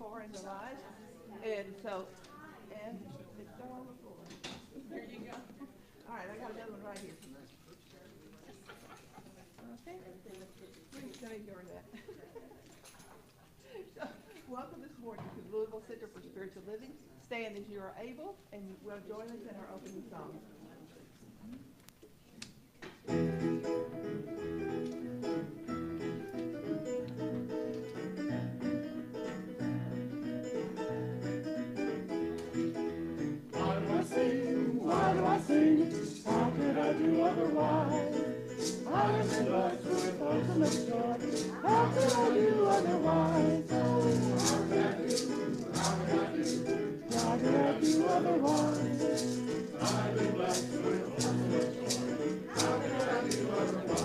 before in their lives. And so, and it's still on the floor. There you go. All right, I got another one right here. Okay. We're just gonna ignore that. So, welcome this morning to the Louisville Center for Spiritual Living. Stand as you are able, and will join us in our opening song. Why do I sing? Why do I sing? How could I do otherwise? I am in love with ultimate joy. How could I do otherwise? Oh, how could I do? How could I do? How could I do otherwise? I've been blessed with ultimate joy. How could I do otherwise?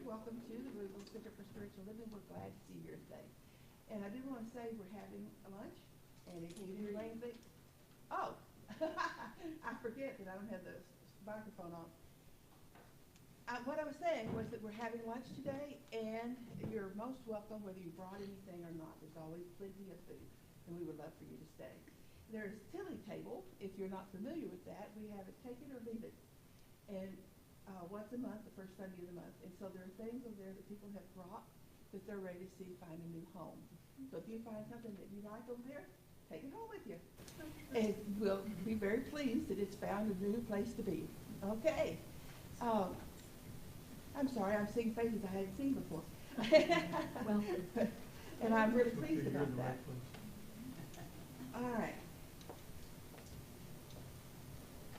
Welcome to the Louisville Center for Spiritual Living. We're glad to see you here today. And I do want to say we're having a lunch, and if you hear anything, oh, I forget that I don't have the microphone on. What I was saying was that we're having lunch today, and you're most welcome whether you brought anything or not. There's always plenty of food, and we would love for you to stay. There's Tilly Table. If you're not familiar with that, we have it take it or leave it. And once a month, the first Sunday of the month. And so there are things over there that people have brought that they're ready to see find a new home. So if you find something that you like over there, take it home with you. And we'll be very pleased that it's found a new place to be. Okay. I'm sorry, I'm seeing faces I hadn't seen before. Well, and I'm really pleased about that. All right.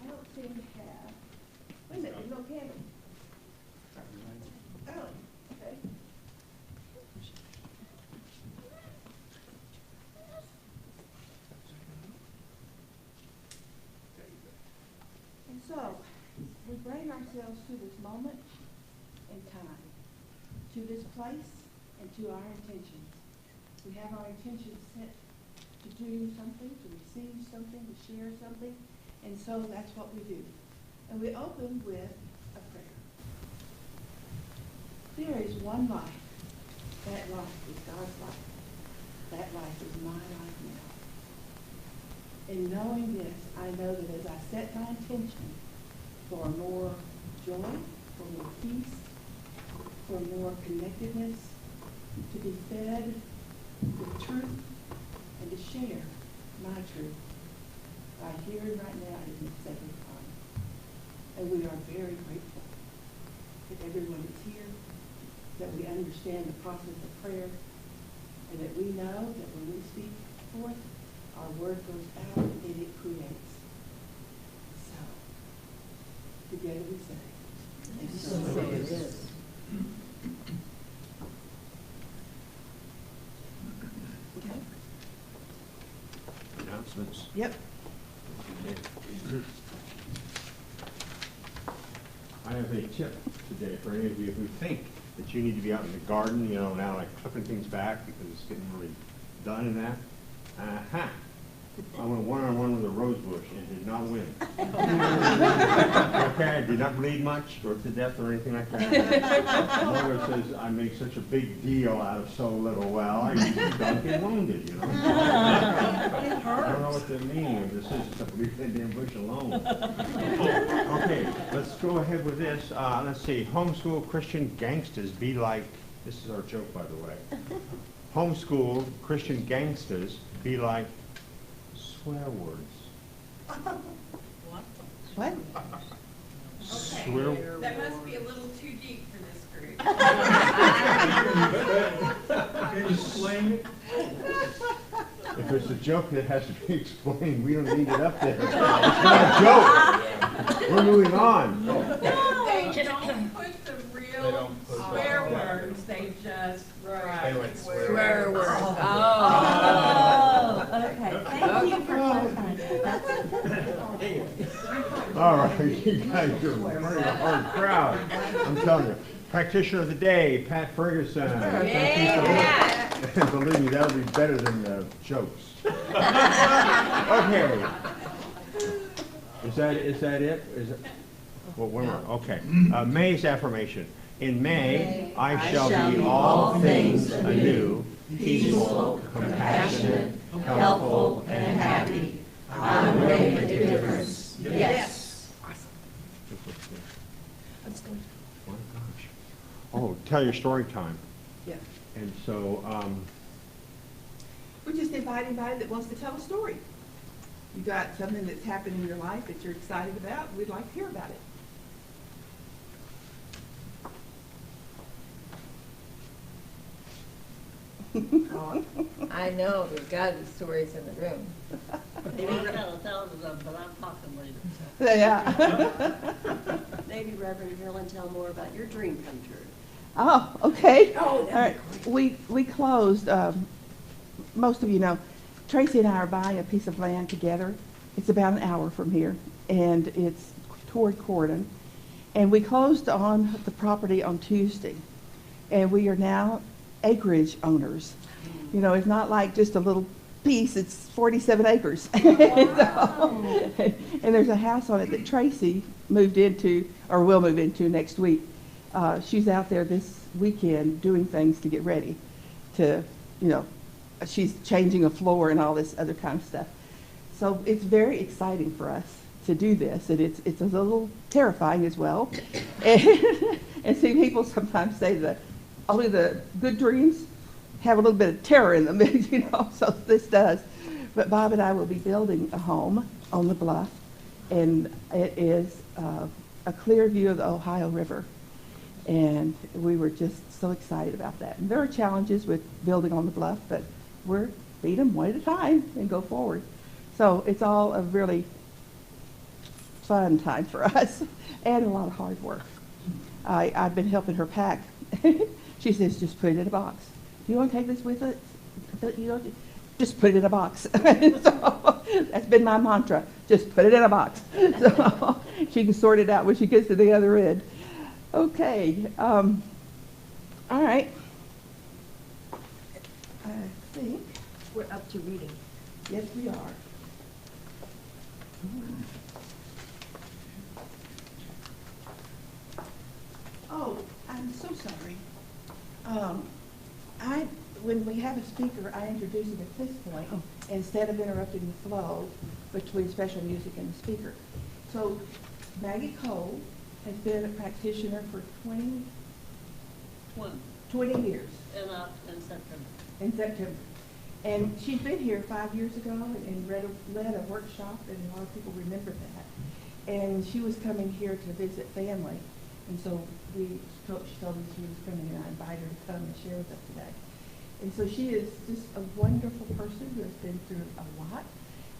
I don't seem to have. Wait a minute, there's no candle. Oh, okay. And so, we bring ourselves to this moment in time, to this place, and to our intentions. We have our intentions set to do something, to receive something, to share something, and so that's what we do. And we open with a prayer. There is one life. That life is God's life. That life is my life now. In knowing this, I know that as I set my intention for more joy, for more peace, for more connectedness, to be fed with truth, and to share my truth, right here and right now in this sacred time. And we are very grateful that everyone is here, that we understand the process of prayer, and that we know that when we speak forth, our word goes out and it creates. So, together we say, and so it is. Okay. Announcements. Yep. I have a tip today for any of you who think that you need to be out in the garden, you know, now like clipping things back because it's getting really done in that. I went one-on-one with a rose bush and did not win. Okay, I did not bleed much or to death or anything like that. Mother says I make such a big deal out of so little. Well, I usually don't get wounded, you know. I don't know what that means. This is just a leave that damn bush alone. Okay, let's go ahead with this. Let's see. Homeschool Christian gangsters be like. This is our joke, by the way. Homeschool Christian gangsters be like swear words. What? Swear. That must be a little too deep for this group. Can you explain it? If it's a joke that has to be explained, we don't need it up there. It's not a joke. We're moving on. They don't put the real swear words, they just write swear words. Oh, okay. Thank you for clarifying. All right, you guys are a pretty hard crowd. I'm telling you. Practitioner of the day, Pat Ferguson. Thank you so much. Believe me, that'll be better than the jokes. Okay. Is that it? Is it? Well, one more. Okay. May's affirmation. In May, I shall be all things anew, peaceful, compassionate, helpful, and happy. I will make a difference. Yes. Oh, gosh. Oh, tell your story time. Yeah. And so, We just invite anybody that wants to tell a story. You got something that's happened in your life that you're excited about, we'd like to hear about it. I know there's got to be stories in the room. Maybe tell thousands of them, but I'm talking later. Yeah. Maybe Reverend Helen tell more about your dream come true. Oh, okay. Oh, All right. We closed, most of you know, Tracy and I are buying a piece of land together. It's about an hour from here, and it's toward Corden. And we closed on the property on Tuesday, and we are now acreage owners. You know, it's not like just a little piece, it's 47 acres. Wow. And there's a house on it that Tracy moved into, or will move into next week. She's out there this weekend doing things to get ready to, you know, she's changing a floor and all this other kind of stuff. So it's very exciting for us to do this, and it's a little terrifying as well. And see, people sometimes say that only the good dreams have a little bit of terror in them, you know, so this does. But Bob and I will be building a home on the bluff, and it is a clear view of the Ohio River. And we were just so excited about that. And there are challenges with building on the bluff, but we're beat them one at a time and go forward. So it's all a really fun time for us and a lot of hard work. I've been helping her pack. She says, just put it in a box. Do you want to take this with us? You know, just put it in a box. So that's been my mantra. Just put it in a box. So she can sort it out when she gets to the other end. Okay. All right. I think We're up to reading. yes, we are. Oh, I'm so sorry. When we have a speaker, I introduce him at this point instead of interrupting the flow between special music and the speaker. So Maggie Cole has been a practitioner for 20 years. In September. In September. And she's been here 5 years ago and led a workshop, and a lot of people remember that. And she was coming here to visit family, and so she told me she was coming, and I invited her to come and share with us today. And so she is just a wonderful person who has been through a lot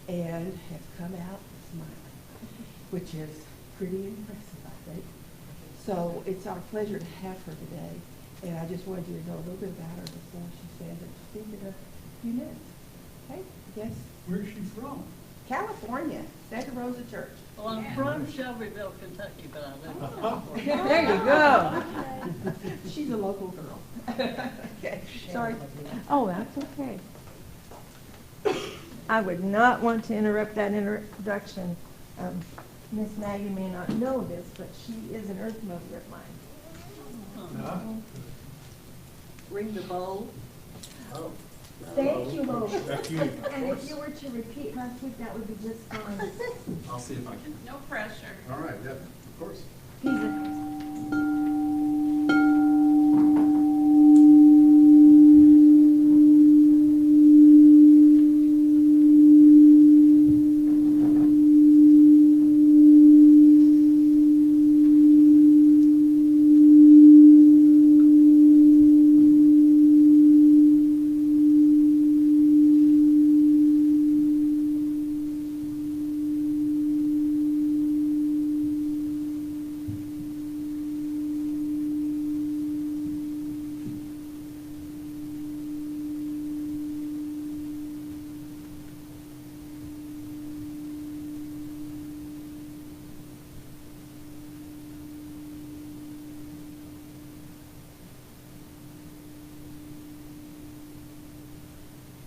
and has come out smiling, which is pretty impressive, I think. So it's our pleasure to have her today. And I just wanted you to know a little bit about her before she stands up to speak in a few minutes. Okay? Yes? Where's she from? California, Santa Rosa Church. Well, I'm from Shelbyville, Kentucky, but I live in California. There you go. She's a local girl. Okay, Sorry. Oh, that's okay. I would not want to interrupt that introduction. Miss Maggie may not know this, but she is an earth mover of mine. Ring the bowl. Oh. Thank you, Lois. Thank you. And if you were to repeat last week, that would be just fine. I'll see if I can. No pressure. All right, yeah, of course. He's a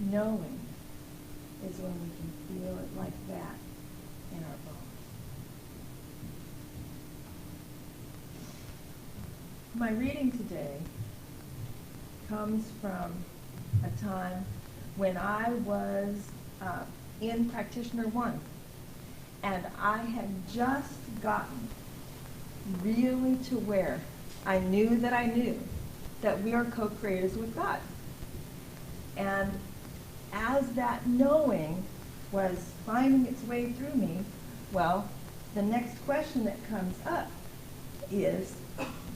knowing is when we can feel it like that in our bones. My reading today comes from a time when I was in Practitioner 1, and I had just gotten really to where I knew that we are co-creators with God. And as that knowing was finding its way through me, well, the next question that comes up is,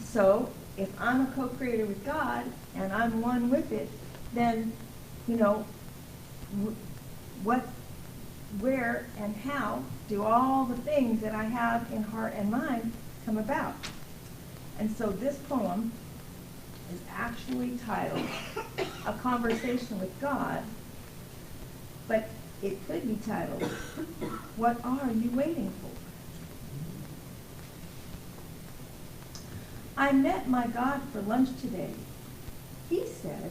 so if I'm a co-creator with God and I'm one with it, then, you know, what, where, and how do all the things that I have in heart and mind come about? And so this poem is actually titled A Conversation with God, but it could be titled, What Are You Waiting For? I met my God for lunch today. He said,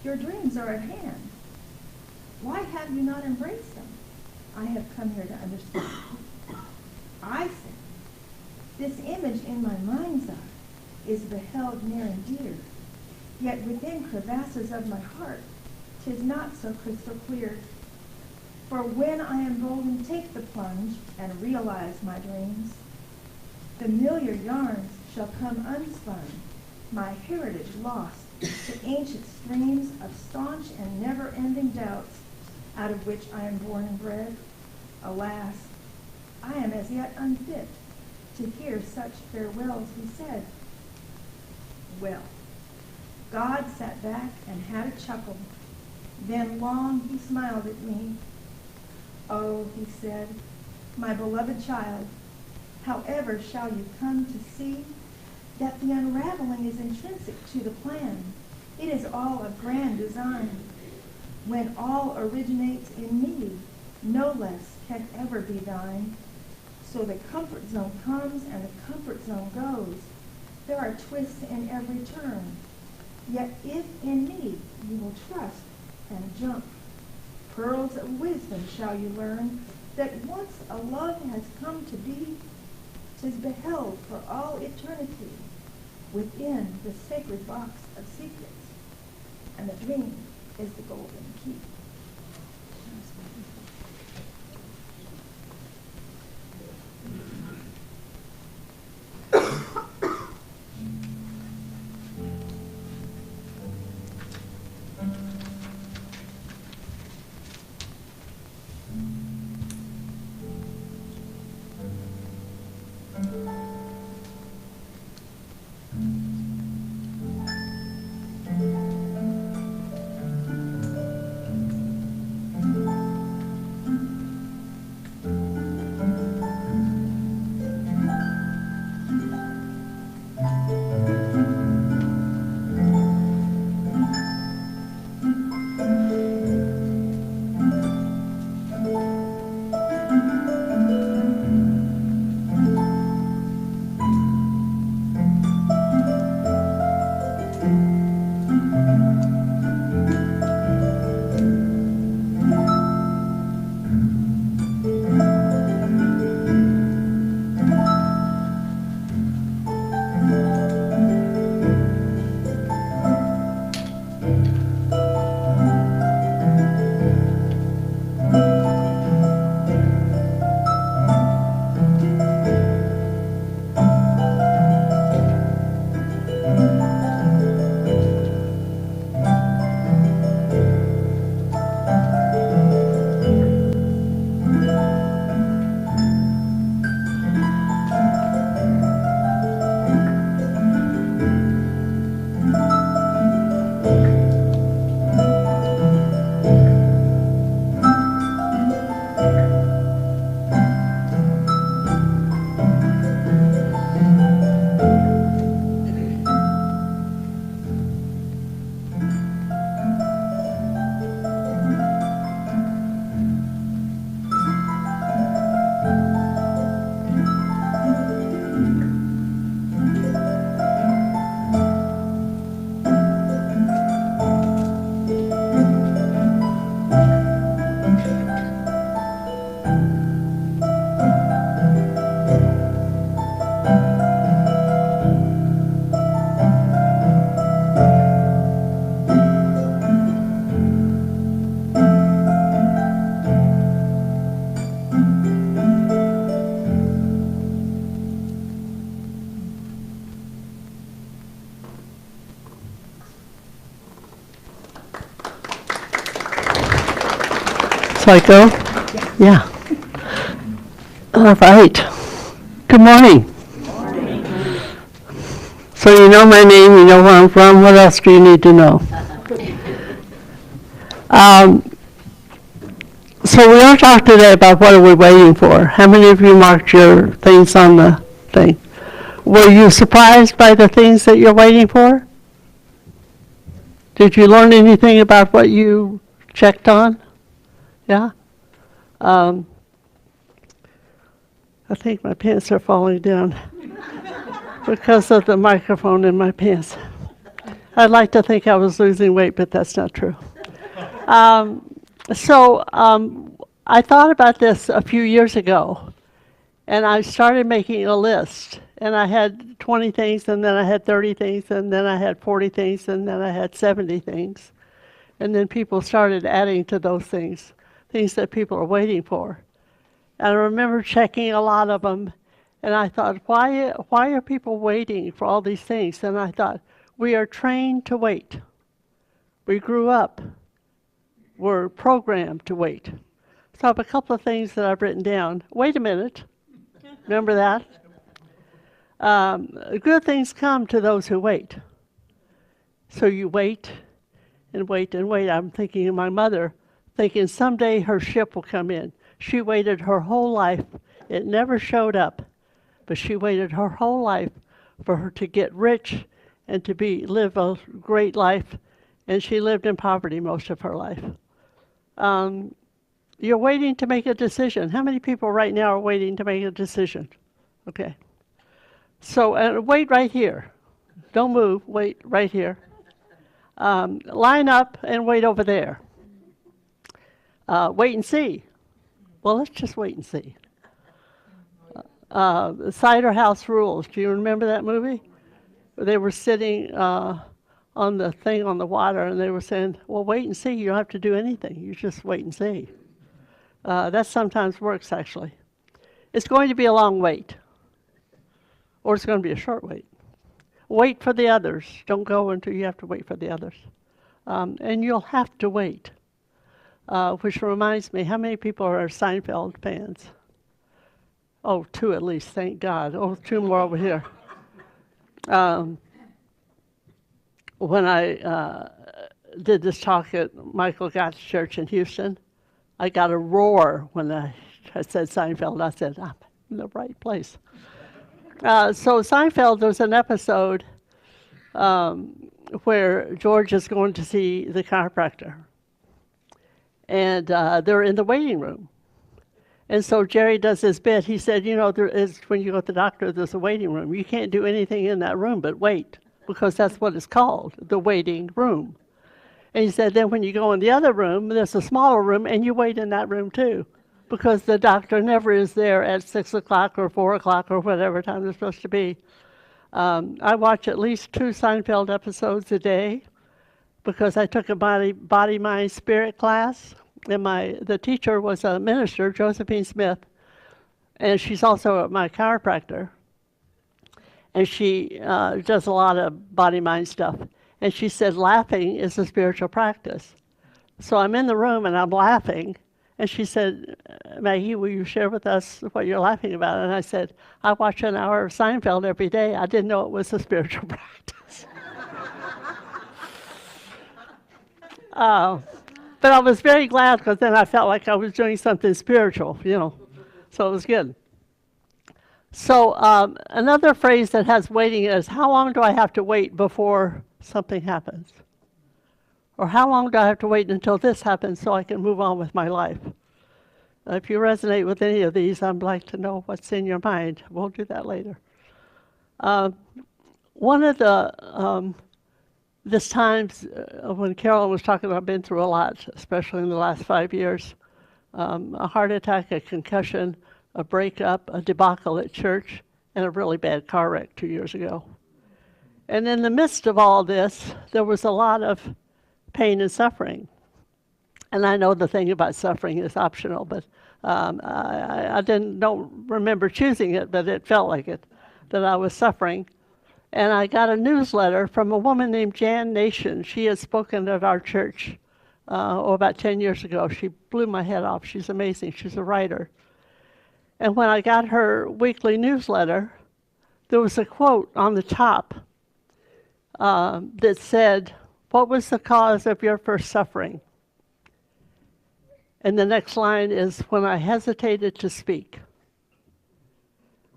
your dreams are at hand. Why have you not embraced them? I have come here to understand. I said, this image in my mind's eye is beheld near and dear, yet within crevasses of my heart 'tis not so crystal clear. For when I am bold and take the plunge and realize my dreams, familiar yarns shall come unspun, my heritage lost to ancient streams of staunch and never-ending doubts, out of which I am born and bred. Alas, I am as yet unfit to hear such farewells be said. Well, God sat back and had a chuckle. Then long he smiled at me. Oh, he said, my beloved child, however shall you come to see that the unraveling is intrinsic to the plan? It is all a grand design. When all originates in me, no less can ever be thine. So the comfort zone comes and the comfort zone goes. There are twists in every turn. Yet if in me you will trust and jump, pearls of wisdom shall you learn, that once a love has come to be, 'tis beheld for all eternity within the sacred box of secrets, and the dream is the golden key. So I go? Yeah. All right. Good morning. So you know my name, you know where I'm from. What else do you need to know? So we're going to talk today about what are we waiting for. How many of you marked your things on the thing? Were you surprised by the things that you're waiting for? Did you learn anything about what you checked on? Yeah? I think my pants are falling down because of the microphone in my pants. I'd like to think I was losing weight, but that's not true. I thought about this a few years ago, and I started making a list. And I had 20 things, and then I had 30 things, and then I had 40 things, and then I had 70 things. And then people started adding to those things that people are waiting for. And I remember checking a lot of them, and I thought, why are people waiting for all these things? And I thought, we are trained to wait. We grew up. We're programmed to wait. So I have a couple of things that I've written down. Wait a minute. Remember that? Good things come to those who wait. So you wait and wait and wait. I'm thinking of my mother, thinking someday her ship will come in. She waited her whole life. It never showed up, but she waited her whole life for her to get rich and to live a great life, and she lived in poverty most of her life. You're waiting to make a decision. How many people right now are waiting to make a decision? Okay. So wait right here. Don't move. Wait right here. Line up and wait over there. Wait and see. Well, let's just wait and see. Cider House Rules. Do you remember that movie? They were sitting on the thing on the water, and they were saying, well, wait and see. You don't have to do anything. You just wait and see. That sometimes works, actually. It's going to be a long wait, or it's going to be a short wait. Wait for the others. Don't go until you have to wait for the others. And you'll have to wait, which reminds me, how many people are Seinfeld fans? Oh, 2 at least, thank God. Oh, 2 more over here. When I did this talk at Michael Gott's church in Houston, I got a roar when I said Seinfeld. I said, I'm in the right place. So Seinfeld, there's an episode where George is going to see the chiropractor. And they're in the waiting room. And so Jerry does his bit. He said, you know, when you go to the doctor, there's a waiting room. You can't do anything in that room but wait, because that's what it's called, the waiting room. And he said, then when you go in the other room, there's a smaller room, and you wait in that room too, because the doctor never is there at 6 o'clock or 4 o'clock or whatever time they're supposed to be. I watch at least 2 Seinfeld episodes a day because I took a body, mind, spirit class, and the teacher was a minister, Josephine Smith, and she's also my chiropractor. And she does a lot of body, mind stuff. And she said, laughing is a spiritual practice. So I'm in the room and I'm laughing. And she said, Maggie, will you share with us what you're laughing about? And I said, I watch an hour of Seinfeld every day. I didn't know it was a spiritual practice. But I was very glad, because then I felt like I was doing something spiritual, you know. So it was good. So another phrase that has waiting is, how long do I have to wait before something happens? Or how long do I have to wait until this happens so I can move on with my life? If you resonate with any of these, I'd like to know what's in your mind. We'll do that later. One of this times when Carolyn was talking about, I've been through a lot, especially in the last 5 years. A heart attack, a concussion, a breakup, a debacle at church, and a really bad car wreck 2 years ago. And in the midst of all this, there was a lot of pain and suffering. And I know the thing about suffering is optional, but I don't remember choosing it, but it felt like it, that I was suffering. And I got a newsletter from a woman named Jan Nation. She had spoken at our church about 10 years ago. She blew my head off. She's amazing. She's a writer. And when I got her weekly newsletter, there was a quote on the top that said, "What was the cause of your first suffering?" And the next line is, "When I hesitated to speak."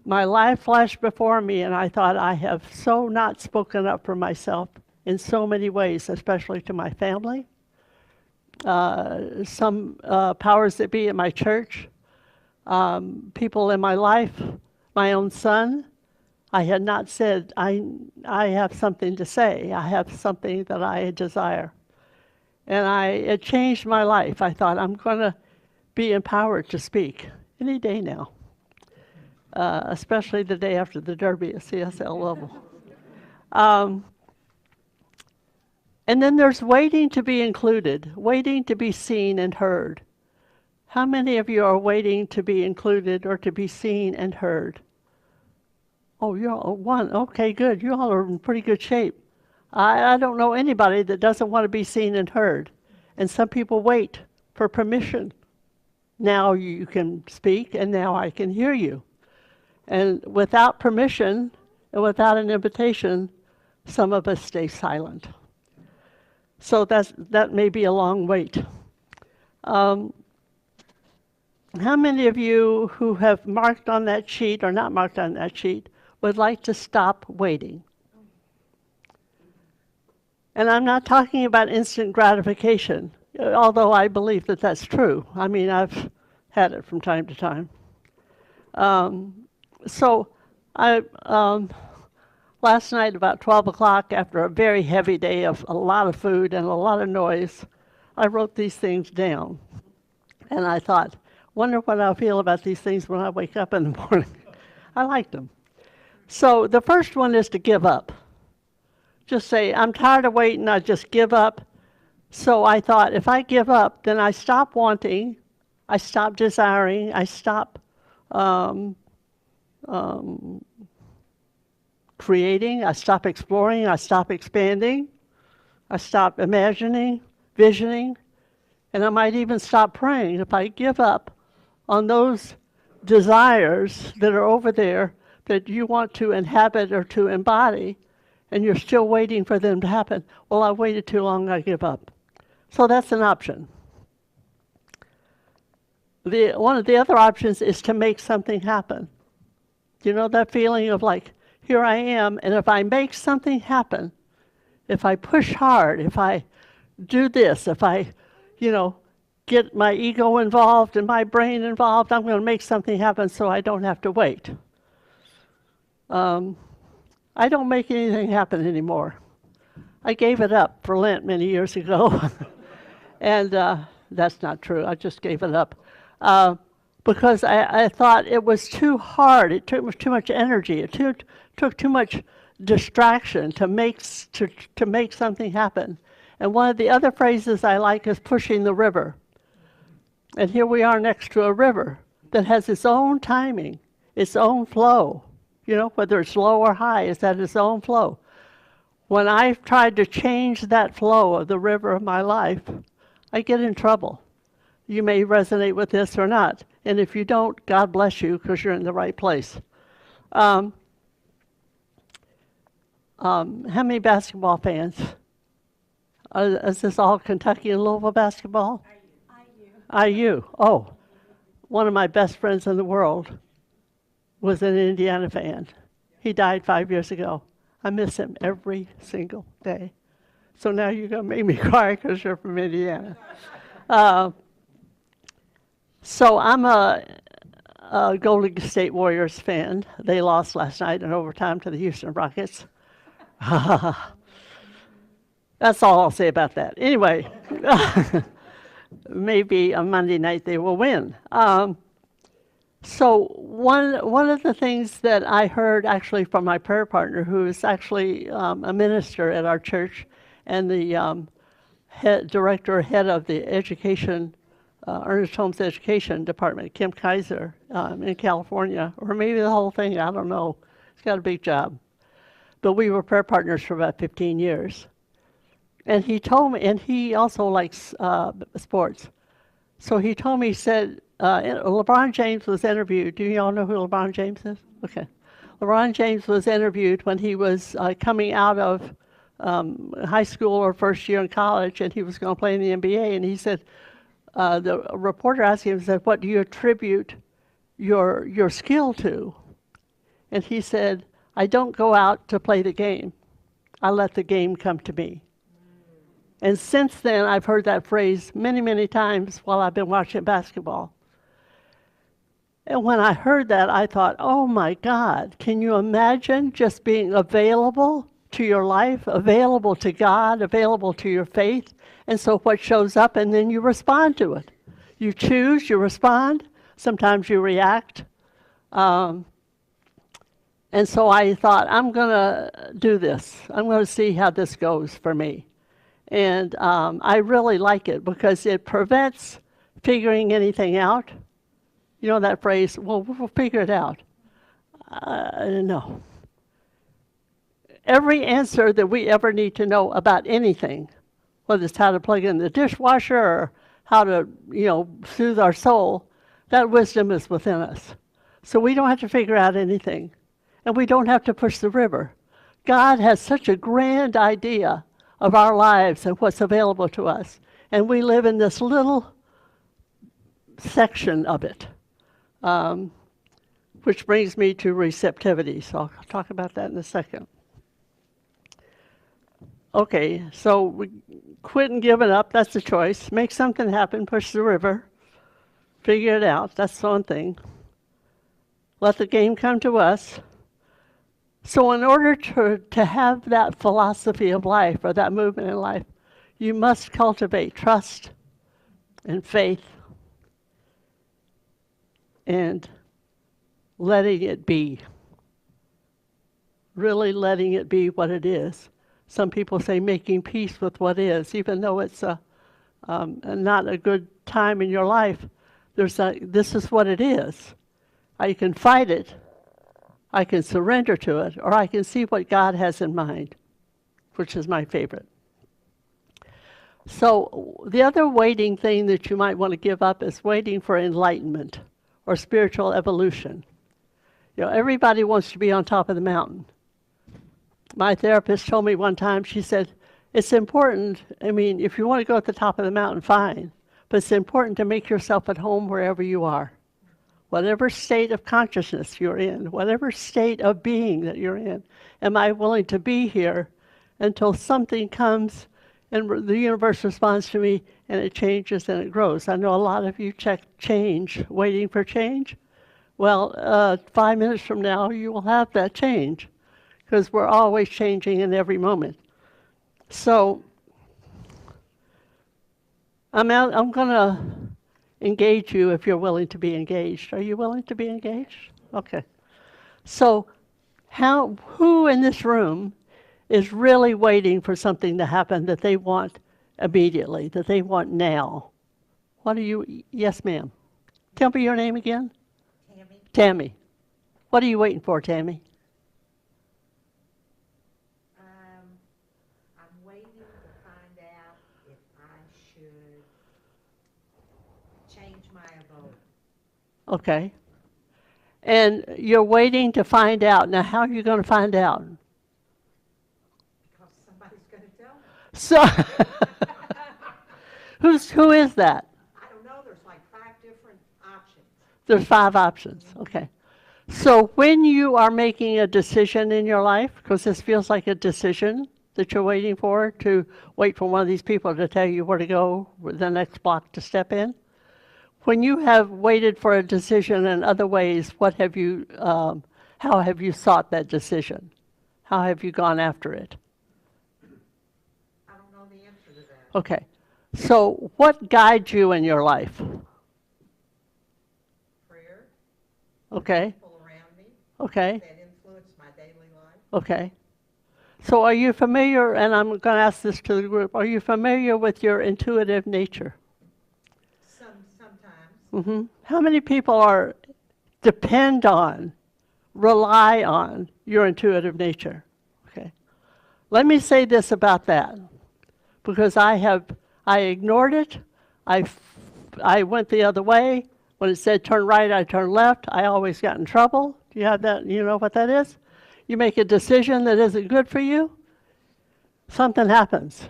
My life flashed before me, and I thought, I have so not spoken up for myself in so many ways, especially to my family, some powers that be in my church, people in my life, my own son. I had not said, I have something to say. I have something that I desire. And it changed my life. I thought, I'm going to be empowered to speak any day now, especially the day after the Derby at CSL level. And then there's waiting to be included, waiting to be seen and heard. How many of you are waiting to be included or to be seen and heard? Oh, you're all one. Okay, good. You all are in pretty good shape. I don't know anybody that doesn't want to be seen and heard. And some people wait for permission. Now you can speak, and now I can hear you. And without permission and without an invitation, some of us stay silent. So that may be a long wait. How many of you who have marked on that sheet or not marked on that sheet would like to stop waiting? And I'm not talking about instant gratification, although I believe that that's true. I mean, I've had it from time to time. Last night about 12 o'clock, after a very heavy day of a lot of food and a lot of noise, I wrote these things down. And I thought, wonder what I'll feel about these things when I wake up in the morning. I liked them. So the first one is to give up. Just say, I'm tired of waiting, I just give up. So I thought, if I give up, then I stop wanting, I stop desiring, I stop creating, I stop exploring, I stop expanding, I stop imagining, visioning, and I might even stop praying. If I give up on those desires that are over there that you want to inhabit or to embody, and you're still waiting for them to happen, well, I waited too long, I give up. So that's an option. One of the other options is to make something happen. You know that feeling of like, here I am, and if I make something happen, if I push hard, if I do this, if I, get my ego involved and my brain involved, I'm going to make something happen so I don't have to wait. I don't make anything happen anymore. I gave it up for Lent many years ago, and that's not true. I just gave it up because I thought it was too hard. It took too much energy. It took too much distraction to make something happen. And one of the other phrases I like is pushing the river. And here we are next to a river that has its own timing, its own flow. Whether it's low or high, it's at its own flow. When I've tried to change that flow of the river of my life, I get in trouble. You may resonate with this or not. And if you don't, God bless you, because you're in the right place. How many basketball fans? Is this all Kentucky and Louisville basketball? IU. Oh, one of my best friends in the world was an Indiana fan. He died 5 years ago. I miss him every single day. So now you're going to make me cry because you're from Indiana. So I'm a Golden State Warriors fan. They lost last night in overtime to the Houston Rockets. That's all I'll say about that. Anyway, maybe on Monday night they will win. So one of the things that I heard actually from my prayer partner, who is actually a minister at our church and the head of the education, Ernest Holmes Education Department, Kim Kaiser, in California, or maybe the whole thing, I don't know. He's got a big job. But we were prayer partners for about 15 years. And he told me, and he also likes sports. So he told me, he said, LeBron James was interviewed. Do you all know who LeBron James is? Okay. LeBron James was interviewed when he was coming out of high school or first year in college, and he was going to play in the NBA. And he said, the reporter asked him, said, what do you attribute your skill to? And he said, I don't go out to play the game. I let the game come to me. And since then, I've heard that phrase many, many times while I've been watching basketball. And when I heard that, I thought, oh my God, can you imagine just being available to your life, available to God, available to your faith? And so what shows up, and then you respond to it. You choose, you respond, sometimes you react. And so I thought, I'm going to do this. I'm going to see how this goes for me. And I really like it because it prevents figuring anything out. You know that phrase, well, we'll figure it out. No. Every answer that we ever need to know about anything, whether it's how to plug in the dishwasher or how to, soothe our soul, that wisdom is within us. So we don't have to figure out anything. And we don't have to push the river. God has such a grand idea of our lives and what's available to us. And we live in this little section of it, which brings me to receptivity. So I'll talk about that in a second. Okay, so we quitting giving up, that's the choice. Make something happen, push the river, figure it out, that's one thing. Let the game come to us. So in order to have that philosophy of life or that movement in life, you must cultivate trust and faith and letting it be. Really letting it be what it is. Some people say making peace with what is, even though it's not a good time in your life. This is what it is. I can fight it. I can surrender to it, or I can see what God has in mind, which is my favorite. So the other waiting thing that you might want to give up is waiting for enlightenment or spiritual evolution. Everybody wants to be on top of the mountain. My therapist told me one time, she said, it's important, if you want to go at the top of the mountain, fine, but it's important to make yourself at home wherever you are. Whatever state of consciousness you're in, whatever state of being that you're in, am I willing to be here until something comes and the universe responds to me and it changes and it grows? I know a lot of you check change, waiting for change. Well, 5 minutes from now, you will have that change because we're always changing in every moment. So I'm going to engage you if you're willing to be engaged. Are you willing to be engaged? Okay. So who in this room is really waiting for something to happen that they want immediately, that they want now? Yes, ma'am. Tell me your name again. Tammy. Tammy. What are you waiting for, Tammy? I'm waiting to find out if I should change my abode. Okay. And you're waiting to find out. Now, how are you going to find out? Because somebody's going to tell me. So, who is that? I don't know. There's like 5 different options. There's 5 options. Okay. So when you are making a decision in your life, because this feels like a decision that you're waiting for, to wait for one of these people to tell you where to go, the next block to step in. When you have waited for a decision in other ways, how have you sought that decision? How have you gone after it? I don't know the answer to that. Okay. So what guides you in your life? Prayer. Okay. People around me. Okay. That influence my daily life. Okay. So are you familiar, and I'm going to ask this to the group, are you familiar with your intuitive nature? Sometimes. How many people depend on, rely on your intuitive nature? Okay. Let me say this about that, because I ignored it. I went the other way. When it said turn right, I turned left. I always got in trouble. Do you have that? You know what that is? You make a decision that isn't good for you, something happens.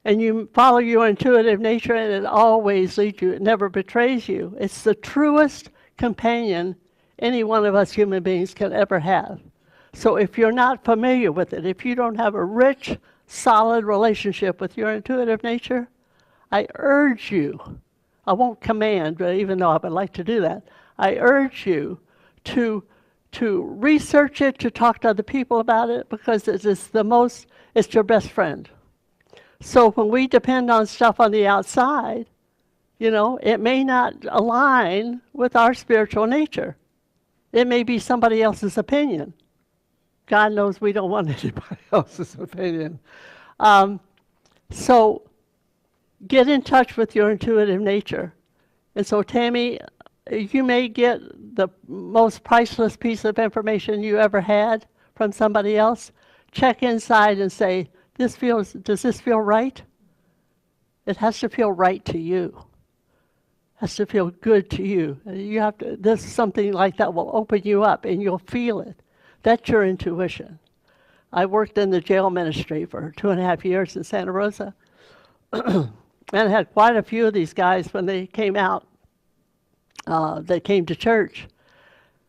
And you follow your intuitive nature, and it always leads you. It never betrays you. It's the truest companion any one of us human beings can ever have. So if you're not familiar with it, if you don't have a rich, solid relationship with your intuitive nature, I urge you, I won't command, but even though I would like to do that, I urge you to research it, to talk to other people about it, because it's your best friend. So when we depend on stuff on the outside, it may not align with our spiritual nature. It may be somebody else's opinion. God knows we don't want anybody else's opinion. So get in touch with your intuitive nature. And so, Tammy, you may get the most priceless piece of information you ever had from somebody else. Check inside and say, does this feel right? It has to feel right to you. It has to feel good to you. This something like that will open you up and you'll feel it. That's your intuition. I worked in the jail ministry for 2.5 years in Santa Rosa. And I had quite a few of these guys when they came out, that came to church.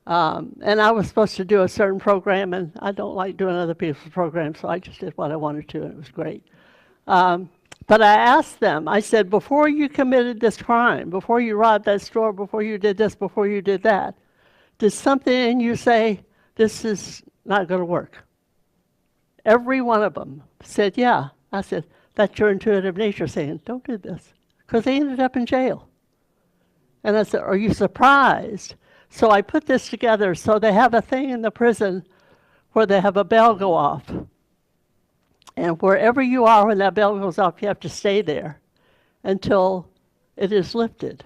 And I was supposed to do a certain program, and I don't like doing other people's programs, so I just did what I wanted to, and it was great. But I asked them, I said, before you committed this crime, before you robbed that store, before you did this, before you did that, did something in you say, this is not going to work? Every one of them said, yeah. I said, that's your intuitive nature saying, don't do this, because they ended up in jail. And I said, are you surprised? So I put this together. So they have a thing in the prison where they have a bell go off. And wherever you are when that bell goes off, you have to stay there until it is lifted.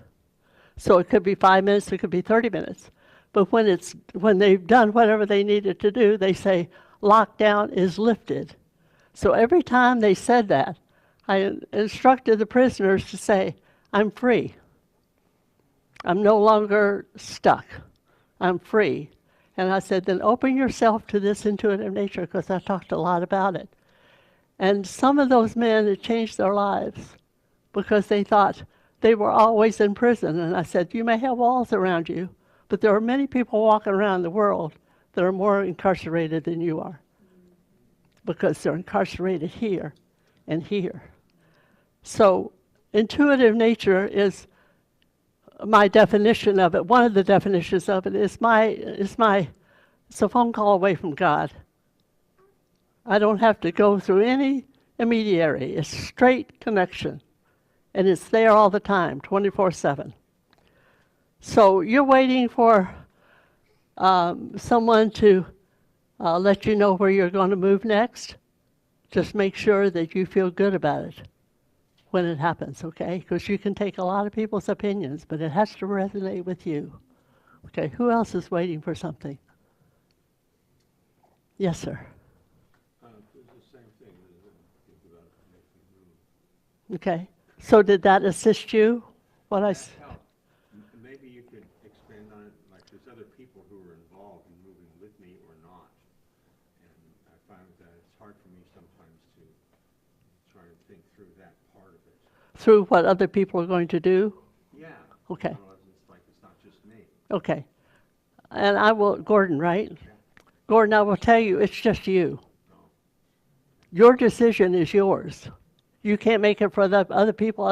So it could be 5 minutes, it could be 30 minutes. But when they've done whatever they needed to do, they say, lockdown is lifted. So every time they said that, I instructed the prisoners to say, I'm free. I'm no longer stuck. I'm free. And I said, then open yourself to this intuitive nature, because I talked a lot about it. And some of those men, it changed their lives because they thought they were always in prison. And I said, you may have walls around you, but there are many people walking around the world that are more incarcerated than you are, because they're incarcerated here and here. So intuitive nature is my definition of it. One of the definitions of it is it's a phone call away from God. I don't have to go through any intermediary. It's straight connection. And it's there all the time, 24/7. So you're waiting for someone to let you know where you're going to move next. Just make sure that you feel good about it when it happens, okay? Because you can take a lot of people's opinions, but it has to resonate with you. Okay, who else is waiting for something? Yes, sir. It's the same thing. Think about making room. Okay, so did that assist you? What I s- Help. Maybe you could expand on it, like there's other people who are involved in moving with me or not. And I find that it's hard for me sometimes to try to think through that part of it. Through what other people are going to do? Yeah. Okay. It's like it's not just me. Okay. And I will, Gordon, right? Yeah. Gordon, I will tell you, it's just you. No. Your decision is yours. You can't make it for the other people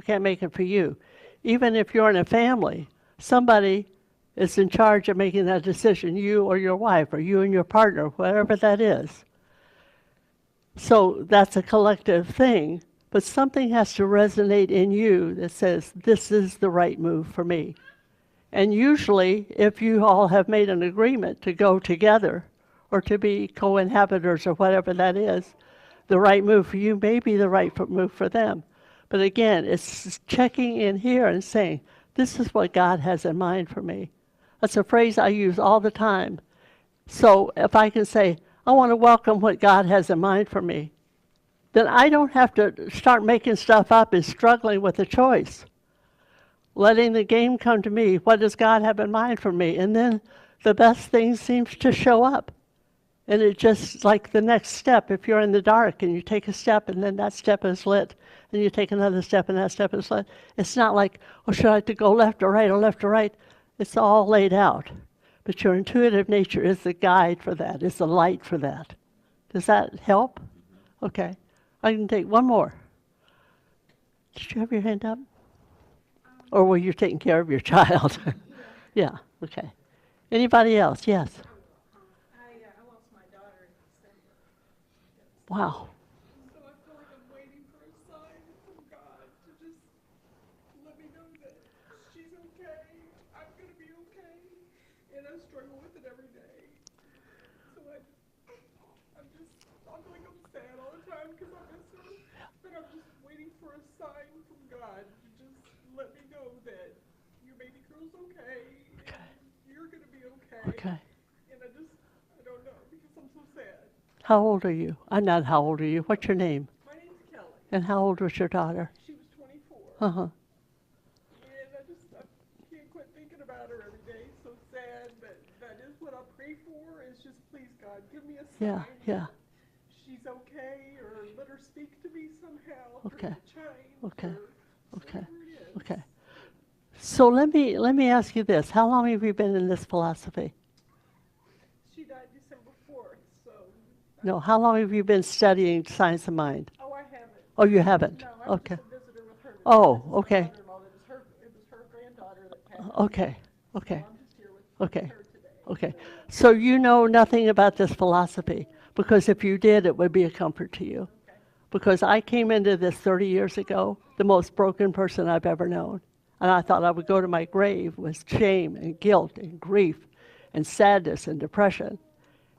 can't make it for you. Even if you're in a family, somebody is in charge of making that decision, you or your wife, or you and your partner, whatever that is. So that's a collective thing, but something has to resonate in you that says, this is the right move for me. And usually, if you all have made an agreement to go together or to be co-inhabitants or whatever that is, the right move for you may be the right move for them. But again, it's checking in here and saying, this is what God has in mind for me. That's a phrase I use all the time. So if I can say, I want to welcome what God has in mind for me, then I don't have to start making stuff up and struggling with a choice. Letting the game come to me. What does God have in mind for me? And then the best thing seems to show up. And it just like the next step, if you're in the dark and you take a step and then that step is lit, and you take another step and that step is lit, it's not like, oh, should I have to go left or right or left or right? It's all laid out. But your intuitive nature is the guide for that, is the light for that. Does that help? Okay. I can take one more. Did you have your hand up? Or were you taking care of your child? Yeah, okay. Anybody else? Yes. I lost my daughter in December. Wow. So I feel like I'm waiting for a sign from God to just let me know that she's okay, I'm gonna be okay, and I struggle with it every day. So I'm like I'm sad all the time because I miss her, but I'm just waiting for a sign from God to just let me know that your baby girl's okay, and you're gonna be okay. Okay. And I don't know because I'm so sad. How old are you? I'm not how old are you. What's your name? My name's Kelly. And how old was your daughter? She was 24. Uh-huh. And I can't quit thinking about her every day. So sad, but that is what I pray for, is just please, God, give me a sign. Yeah. She's okay, or let her speak to me somehow. Okay. Okay. Okay. It is. Okay. So let me ask you this. How long have you been in this philosophy? She died December 4th, so. No, how long have you been studying science of mind? Oh, I haven't. Oh, you haven't? No, I'm Okay. just a visitor with her. Oh, This is my okay. mother-in-law. It was her granddaughter that passed. Okay. Okay. So I'm just here with Okay. her today. Okay. So you know nothing about this philosophy, because if you did, it would be a comfort to you. Okay. Because I came into this 30 years ago, the most broken person I've ever known. And I thought I would go to my grave with shame and guilt and grief and sadness and depression.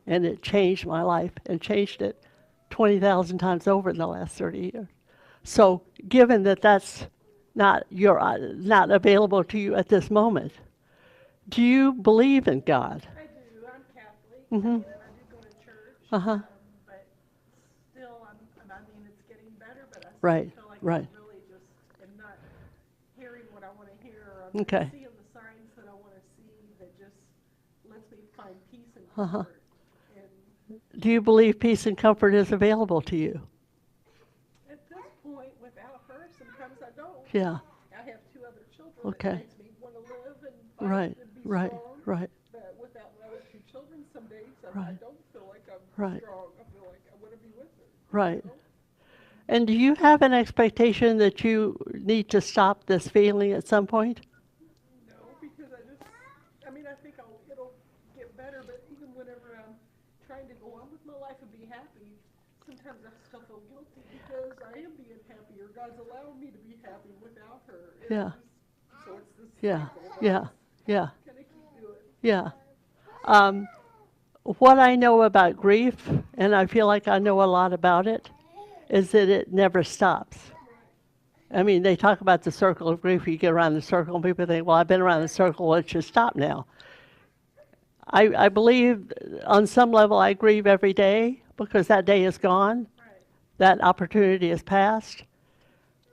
And it changed my life and changed it 20,000 times over in the last 30 years. So given that that's not available to you at this moment, do you believe in God? I do. I'm Catholic. Mhm. And I do go to church. Uh-huh. But still, I mean, it's getting better, but I still Right, feel like right. I really just am not hearing what I want to hear. Or I'm Okay. not seeing the signs that I want to see that just lets me find peace and Uh-huh. comfort. And Do you believe peace and comfort is available to you? at this point, without her, sometimes I don't. Yeah. I have 2 other children. Okay. That makes me want to live and fight Right, and be right, strong. right. But without my other 2 children, some days I Right. don't feel like I'm Right. strong. I feel like I want to be with her. Right. You know? And do you have an expectation that you need to stop this feeling at some point? No, because I mean, I think it'll get better, but even whenever I'm trying to go on with my life and be happy, sometimes I still feel guilty because I am being happy, or God's allowing me to be happy without her. And Yeah. so it's this Yeah, cycle that yeah, I yeah, kind of keep doing. yeah. What I know about grief, and I feel like I know a lot about it, is that it never stops. I mean, they talk about the circle of grief. You get around the circle, and people think, well, I've been around the circle, well, it should stop now. I believe on some level I grieve every day because that day is gone. Right. That opportunity is past.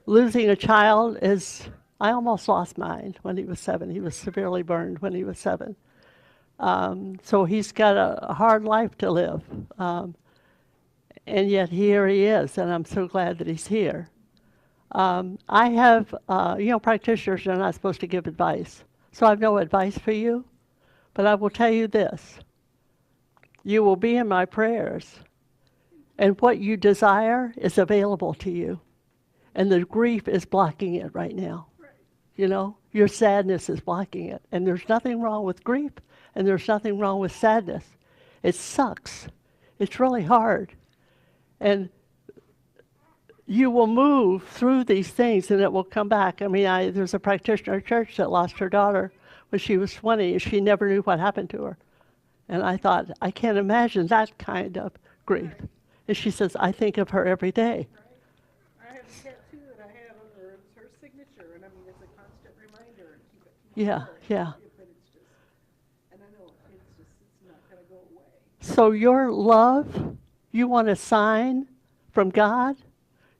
Losing a child is, I almost lost mine when he was 7. He was severely burned when he was 7. So he's got a hard life to live. And yet here he is, and I'm so glad that he's here. I have, practitioners are not supposed to give advice. So I have no advice for you, but I will tell you this. You will be in my prayers, and what you desire is available to you. And the grief is blocking it right now. Right. You know, your sadness is blocking it. And there's nothing wrong with grief, and there's nothing wrong with sadness. It sucks. It's really hard. And you will move through these things, and it will come back. I mean, there's a practitioner at church that lost her daughter when she was 20, and she never knew what happened to her. And I thought, I can't imagine that kind of grief. And she says, I think of her every day. I have a tattoo that I have on her. It's her signature, and I mean, it's a constant reminder. And keep it Yeah, yeah. But it's just, and I know it's not going to go away. So your love, you want a sign from God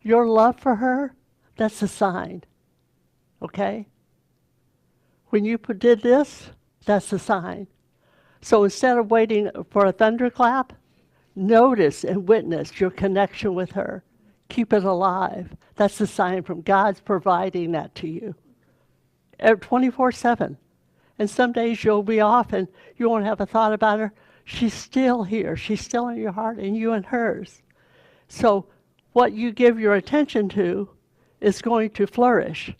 Your love for her, that's a sign. Okay? When you did this, that's a sign. So instead of waiting for a thunderclap, notice and witness your connection with her. Keep it alive. That's a sign from God's providing that to you. 24/7. And some days you'll be off and you won't have a thought about her. She's still here. She's still in your heart and you in hers. So what you give your attention to is going to flourish.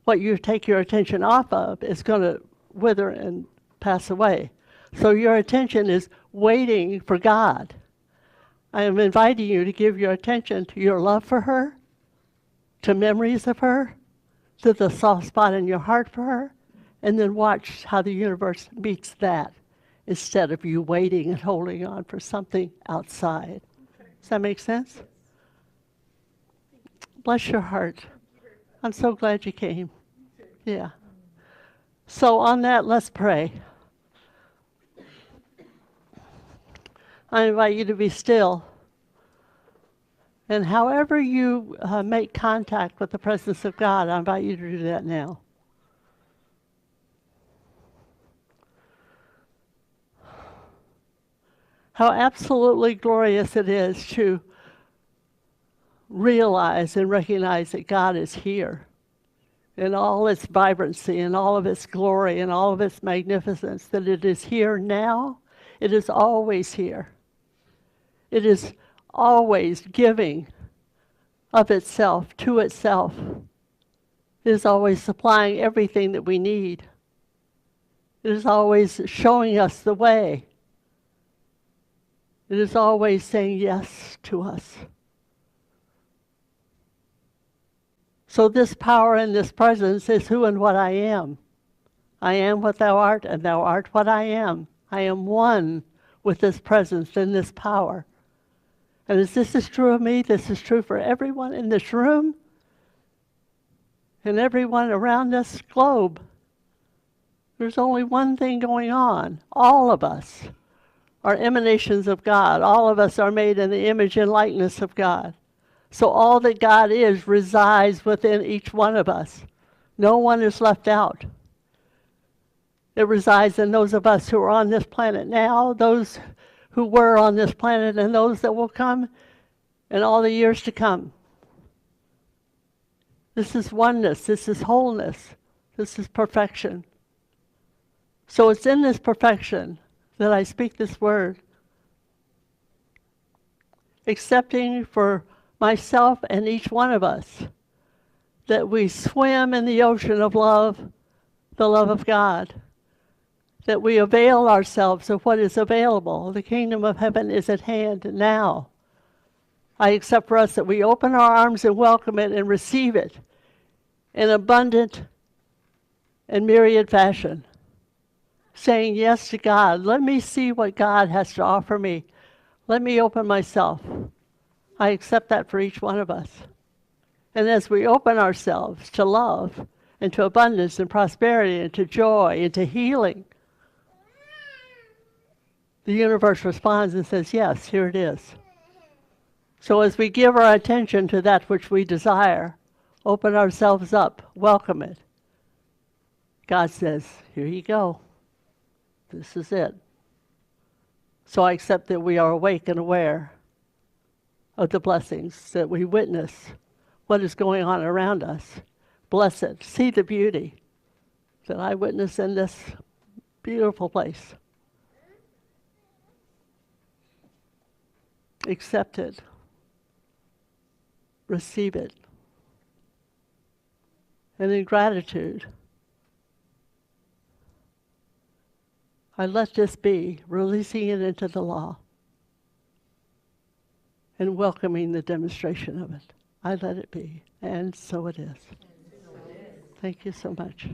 What you take your attention off of is going to wither and pass away. So your attention is waiting for God. I am inviting you to give your attention to your love for her, to memories of her, to the soft spot in your heart for her, and then watch how the universe meets that instead of you waiting and holding on for something outside. Does that make sense? Bless your heart. I'm so glad you came. Yeah. So on that, let's pray. I invite you to be still. And however you make contact with the presence of God, I invite you to do that now. How absolutely glorious it is to realize and recognize that God is here in all its vibrancy and all of its glory and all of its magnificence, that it is here now. It is always here. It is always giving of itself to itself. It is always supplying everything that we need. It is always showing us the way. It is always saying yes to us. So this power and this presence is who and what I am. I am what thou art, and thou art what I am. I am one with this presence and this power. And as this is true of me, this is true for everyone in this room and everyone around this globe. There's only one thing going on. All of us are emanations of God. All of us are made in the image and likeness of God. So all that God is resides within each one of us. No one is left out. It resides in those of us who are on this planet now, those who were on this planet, and those that will come in all the years to come. This is oneness. This is wholeness. This is perfection. So it's in this perfection that I speak this word, accepting for myself and each one of us that we swim in the ocean of love, the love of God, that we avail ourselves of what is available. The kingdom of heaven is at hand now. I accept for us that we open our arms and welcome it and receive it in abundant and myriad fashion, saying yes to God. Let me see what God has to offer me. Let me open myself. I accept that for each one of us. And as we open ourselves to love and to abundance and prosperity and to joy and to healing, the universe responds and says, yes, here it is. So as we give our attention to that which we desire, open ourselves up, welcome it, God says, here you go. This is it. So I accept that we are awake and aware of the blessings, that we witness what is going on around us. Bless it. See the beauty that I witness in this beautiful place. Accept it. Receive it. And in gratitude, I let this be, releasing it into the law and welcoming the demonstration of it. I let it be, and so it is. Thank you so much.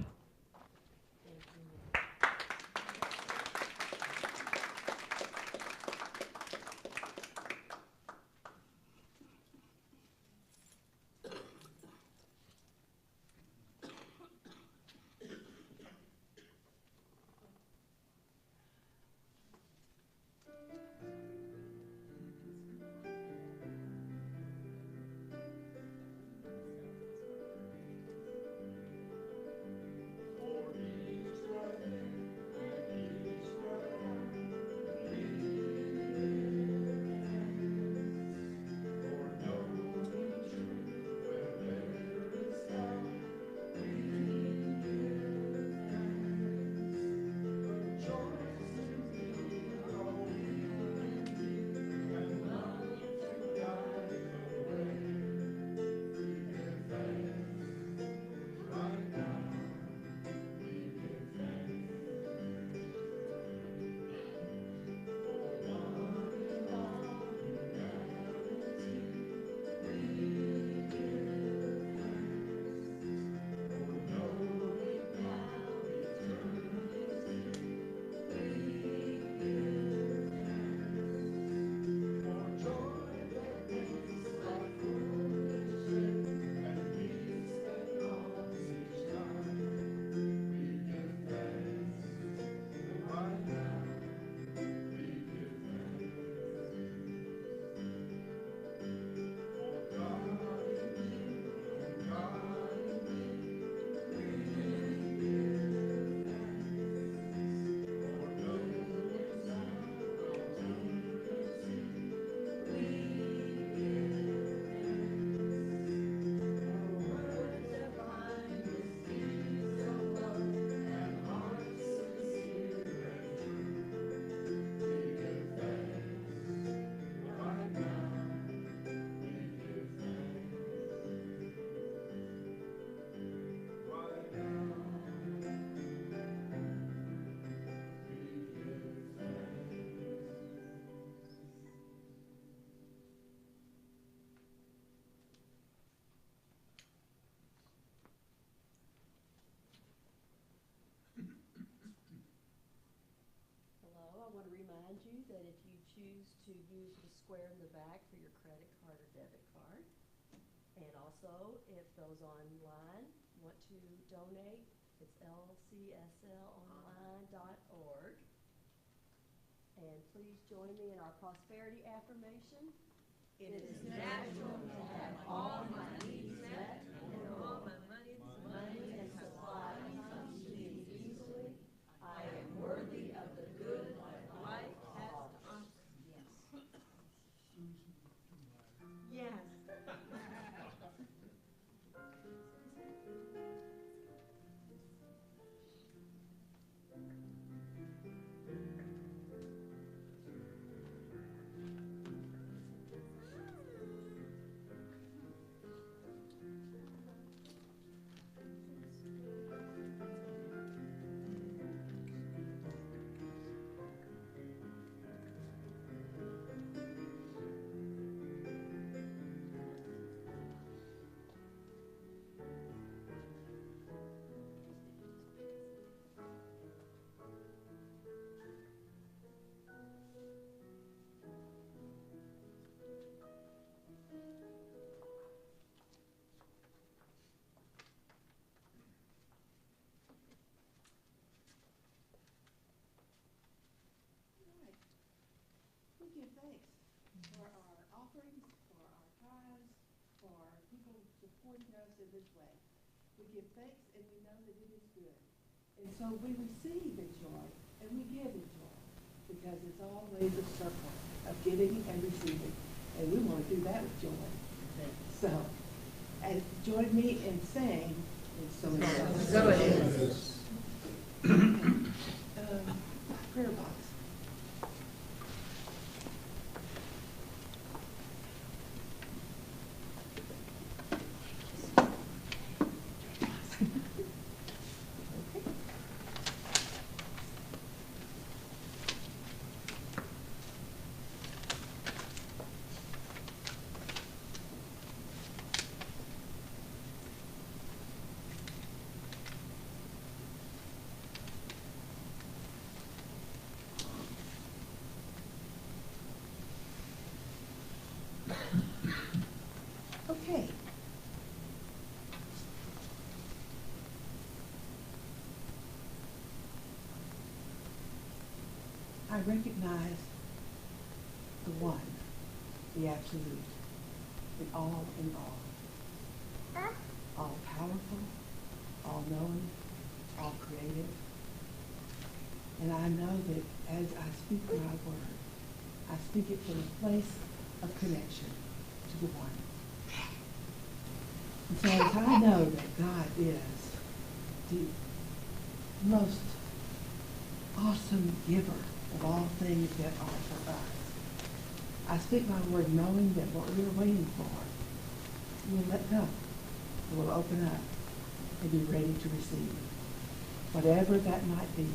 that if you choose to use the square in the back for your credit card or debit card, and also if those online want to donate, it's lcslonline.org. And please join me in our prosperity affirmation. It is natural to have all my needs met, and all my money and supply comes to me easily. I am worthy of the good that life has to offer. Yes. We give thanks for our offerings, for our tithes, for people supporting us in this way. We give thanks and we know that it is good. And so we receive in joy and we give in joy because it's always a circle of giving and receiving. And we want to do that with joy. So, and join me in saying, it's so it is. So it is. Prayer box. Okay. I recognize the one, the absolute, the all in all powerful, all knowing, all creative. And I know that as I speak my word, I speak it from a place of connection to the one. And so as I know that God is the most awesome giver of all things that are for us, I speak my word knowing that what we're waiting for, we'll let go. We'll open up and be ready to receive. Whatever that might be,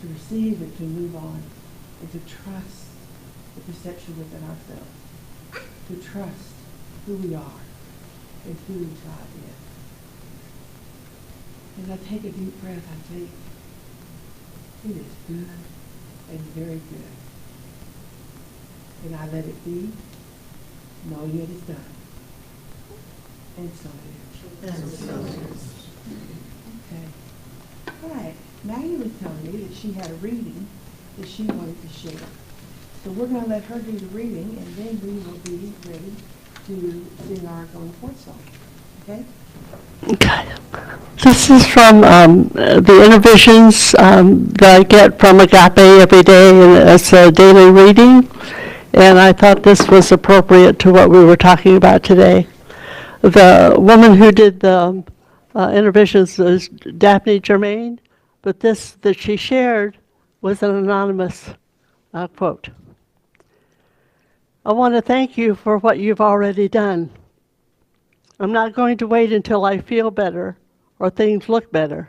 to receive and to move on and to trust the perception within ourselves, to trust who we are and who God is. And I take a deep breath, I think, it is good and very good. And I let it be, knowing it is done. And so it is. And so it is. Okay. All right. Maggie was telling me that she had a reading that she wanted to share. So we're going to let her do the reading, and then we will be ready to sing our going forth song. Okay? Okay. This is from the intervisions that I get from Agape every day, and it's a daily reading. And I thought this was appropriate to what we were talking about today. The woman who did the intervisions is Daphne Germain, but this that she shared was an anonymous quote. I want to thank you for what you've already done. I'm not going to wait until I feel better or things look better.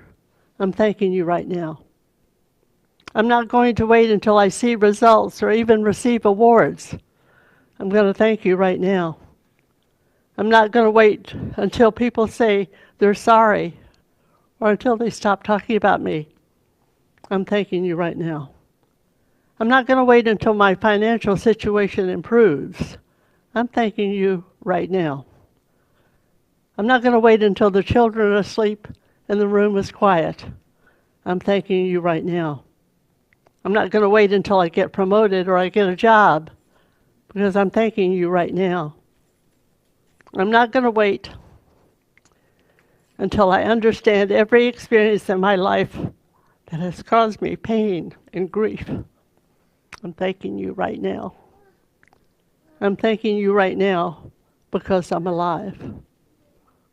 I'm thanking you right now. I'm not going to wait until I see results or even receive awards. I'm going to thank you right now. I'm not going to wait until people say they're sorry or until they stop talking about me. I'm thanking you right now. I'm not going to wait until my financial situation improves. I'm thanking you right now. I'm not going to wait until the children are asleep and the room is quiet. I'm thanking you right now. I'm not going to wait until I get promoted or I get a job, because I'm thanking you right now. I'm not going to wait until I understand every experience in my life that has caused me pain and grief. I'm thanking you right now. I'm thanking you right now because I'm alive.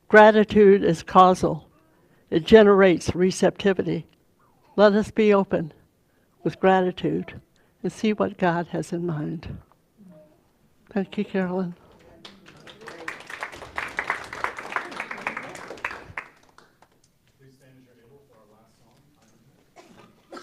Gratitude is causal. It generates receptivity. Let us be open with gratitude and see what God has in mind. Thank you, Carolyn. Please stand as you're able for our last song.